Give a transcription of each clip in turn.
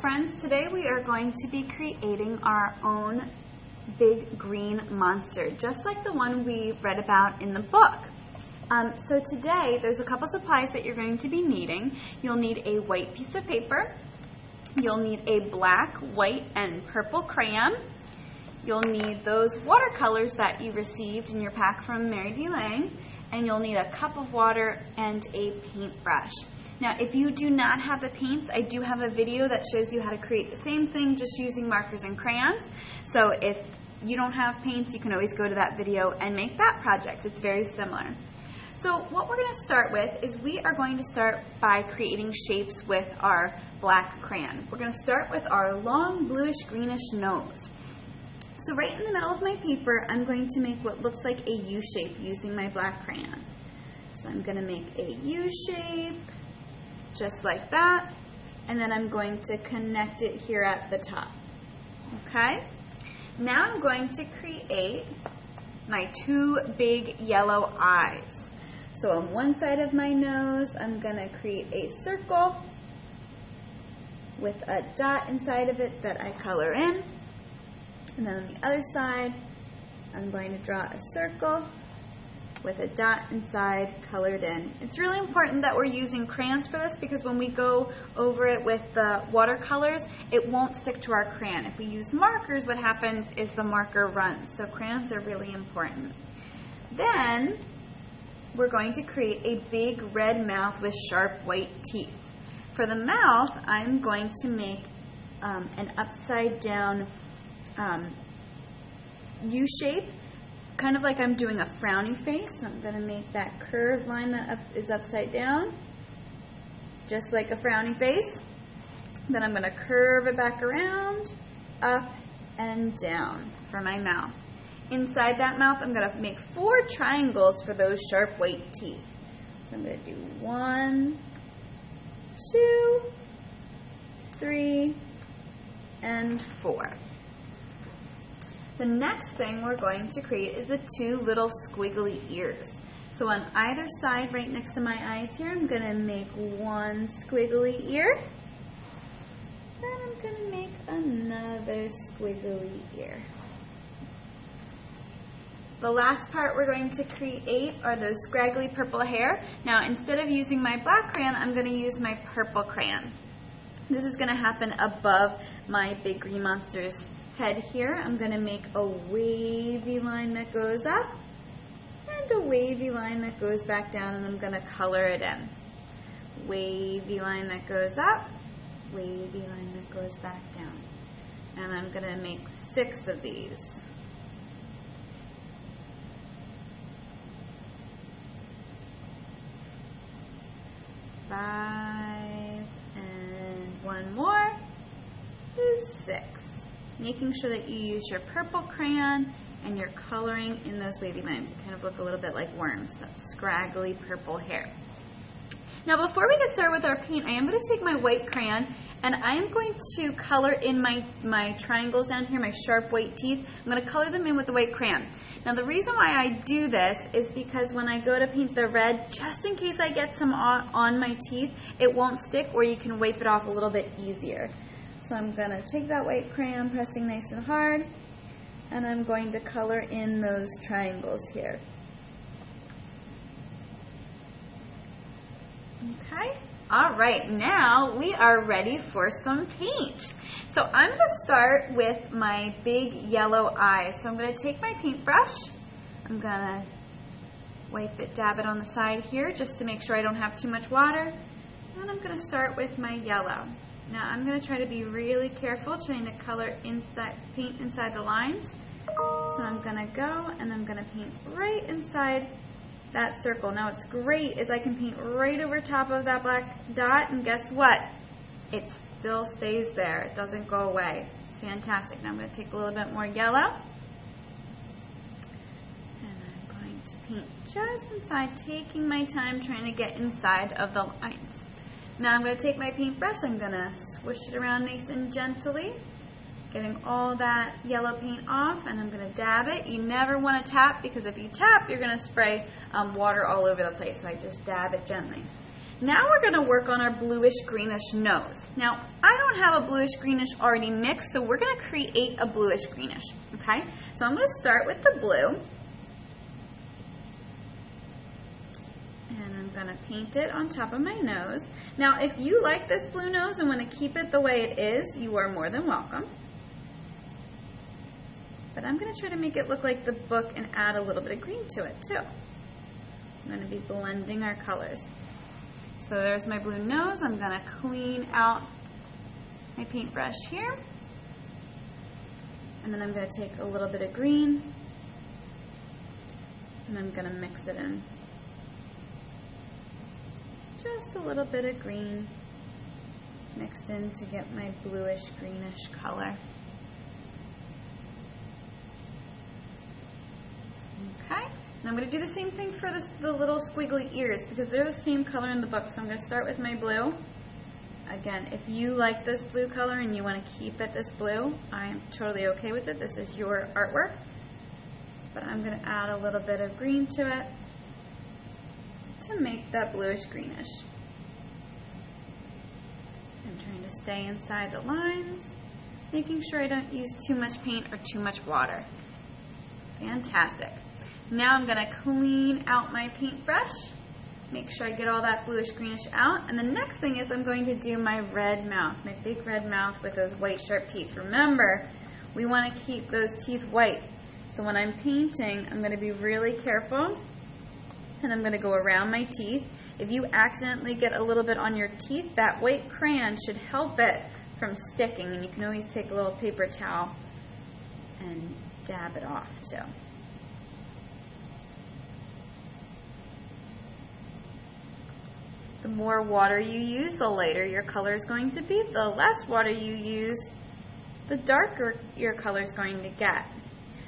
friends, today we are going to be creating our own big green monster, just like the one we read about in the book. So today there's a couple supplies that you're going to be needing. You'll need a white piece of paper, you'll need a black, white, and purple crayon, you'll need those watercolors that you received in your pack from Mary D. Lang, and you'll need a cup of water and a paintbrush. Now, if you do not have the paints, I do have a video that shows you how to create the same thing just using markers and crayons. So if you don't have paints, you can always go to that video and make that project. It's very similar. So what we're going to start with is we are going to start by creating shapes with our black crayon. We're going to start with our long bluish greenish nose. So right in the middle of my paper, I'm going to make what looks like a U shape using my black crayon. So I'm going to make a U shape, just like that, and then I'm going to connect it here at the top. Okay? Now I'm going to create my two big yellow eyes. So on one side of my nose, I'm going to create a circle with a dot inside of it that I color in. And then on the other side, I'm going to draw a circle with a dot inside colored in. It's really important that we're using crayons for this because when we go over it with the watercolors, it won't stick to our crayon. If we use markers, what happens is the marker runs. So crayons are really important. Then we're going to create a big red mouth with sharp white teeth. For the mouth, I'm going to make an upside down U shape, kind of like I'm doing a frowny face. So I'm going to make that curved line that is upside down, just like a frowny face. Then I'm going to curve it back around, up and down for my mouth. Inside that mouth, I'm going to make 4 triangles for those sharp white teeth. So I'm going to do 1, 2, 3, and 4. The next thing we're going to create is the 2 little squiggly ears. So on either side, right next to my eyes here, I'm going to make 1 squiggly ear. Then I'm going to make another squiggly ear. The last part we're going to create are those scraggly purple hair. Now, instead of using my black crayon, I'm going to use my purple crayon. This is going to happen above my big green monster's head here. I'm going to make a wavy line that goes up and a wavy line that goes back down, and I'm going to color it in. Wavy line that goes up, wavy line that goes back down. And I'm going to make 6 of these. Five, and 1 more is 6. Making sure that you use your purple crayon and you're coloring in those wavy lines. They kind of look a little bit like worms, that scraggly purple hair. Now before we get started with our paint, I am going to take my white crayon and I am going to color in my triangles down here, my sharp white teeth. I'm going to color them in with the white crayon. Now the reason why I do this is because when I go to paint the red, just in case I get some on my teeth, it won't stick, or you can wipe it off a little bit easier. So I'm going to take that white crayon, pressing nice and hard, and I'm going to color in those triangles here. Okay, all right, now we are ready for some paint. So I'm going to start with my big yellow eyes. So I'm going to take my paintbrush, I'm going to wipe it, dab it on the side here just to make sure I don't have too much water, and I'm going to start with my yellow. Now I'm going to try to be really careful trying to color paint inside the lines. So I'm going to go and I'm going to paint right inside that circle. Now what's great is I can paint right over top of that black dot, and guess what? It still stays there. It doesn't go away. It's fantastic. Now I'm going to take a little bit more yellow. And I'm going to paint just inside, taking my time trying to get inside of the lines. Now I'm going to take my paintbrush, I'm going to swish it around nice and gently, getting all that yellow paint off, and I'm going to dab it. You never want to tap, because if you tap, you're going to spray water all over the place, so I just dab it gently. Now we're going to work on our bluish-greenish nose. Now, I don't have a bluish-greenish already mixed, so we're going to create a bluish-greenish, okay? So I'm going to start with the blue. And I'm going to paint it on top of my nose. Now, if you like this blue nose and want to keep it the way it is, you are more than welcome. But I'm going to try to make it look like the book and add a little bit of green to it, too. I'm going to be blending our colors. So there's my blue nose. I'm going to clean out my paintbrush here. And then I'm going to take a little bit of green and I'm going to mix it in. Just a little bit of green mixed in to get my bluish greenish color. Okay, and I'm going to do the same thing for the little squiggly ears because they're the same color in the book. So I'm going to start with my blue. Again, if you like this blue color and you want to keep it this blue, I'm totally okay with it. This is your artwork. But I'm going to add a little bit of green to it to make that bluish greenish. I'm trying to stay inside the lines, making sure I don't use too much paint or too much water. Fantastic. Now I'm going to clean out my paintbrush, make sure I get all that bluish greenish out, and the next thing is I'm going to do my red mouth, my big red mouth with those white sharp teeth. Remember, we want to keep those teeth white. So when I'm painting, I'm going to be really careful, and I'm going to go around my teeth. If you accidentally get a little bit on your teeth, that white crayon should help it from sticking, and you can always take a little paper towel and dab it off too. The more water you use, the lighter your color is going to be. The less water you use, the darker your color is going to get.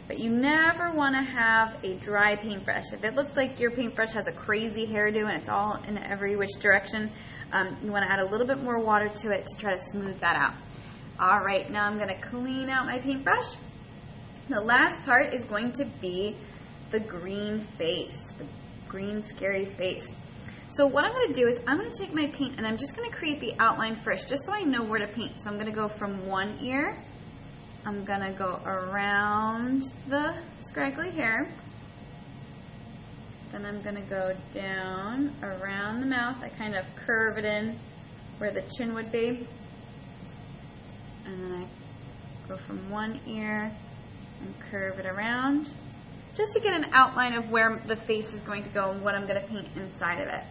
But you never want to have a dry paintbrush. If it looks like your paintbrush has a crazy hairdo and it's all in every which direction, you want to add a little bit more water to it to try to smooth that out. All right, now I'm going to clean out my paintbrush. The last part is going to be the green face, the green scary face. So what I'm going to do is I'm going to take my paint and I'm just going to create the outline first just so I know where to paint. So I'm going to go from one ear. I'm going to go around the scraggly hair. Then I'm going to go down around the mouth. I kind of curve it in where the chin would be. And then I go from one ear and curve it around just to get an outline of where the face is going to go and what I'm going to paint inside of it.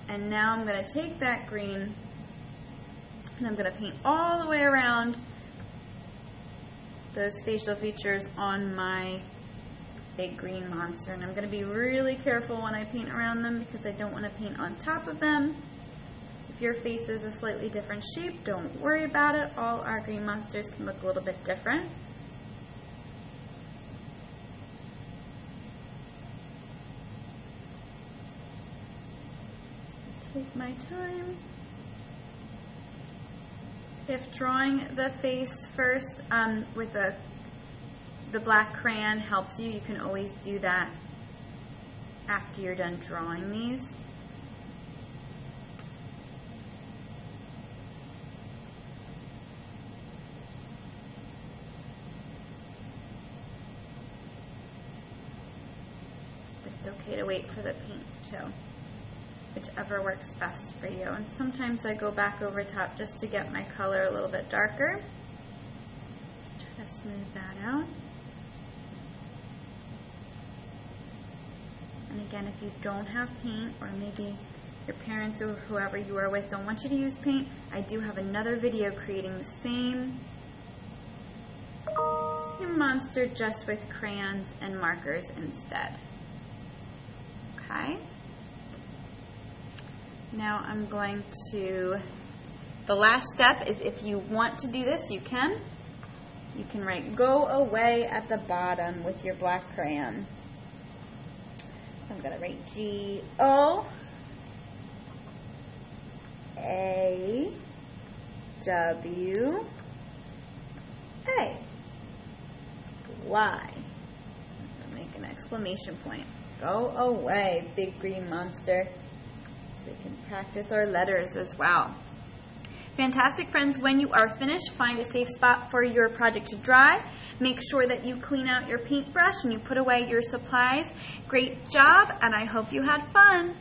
And now I'm going to take that green and I'm going to paint all the way around those facial features on my big green monster. And I'm going to be really careful when I paint around them because I don't want to paint on top of them. If your face is a slightly different shape, don't worry about it. All our green monsters can look a little bit different. Take my time. If drawing the face first with the black crayon helps you, you can always do that after you're done drawing these. But it's okay to wait for the paint to whichever works best for you. And sometimes I go back over top just to get my color a little bit darker. Try to smooth that out. And again, if you don't have paint, or maybe your parents or whoever you are with don't want you to use paint, I do have another video creating the same monster just with crayons and markers instead. Okay? Now I'm going to, the last step is if you want to do this, you can. You can write "go away" at the bottom with your black crayon. So I'm going to write G-O-A-W-A. Y. I'm going to make an exclamation point. Go away, big green monster. they can practice our letters as well. Fantastic, friends. When you are finished, find a safe spot for your project to dry. Make sure that you clean out your paintbrush and you put away your supplies. Great job, and I hope you had fun.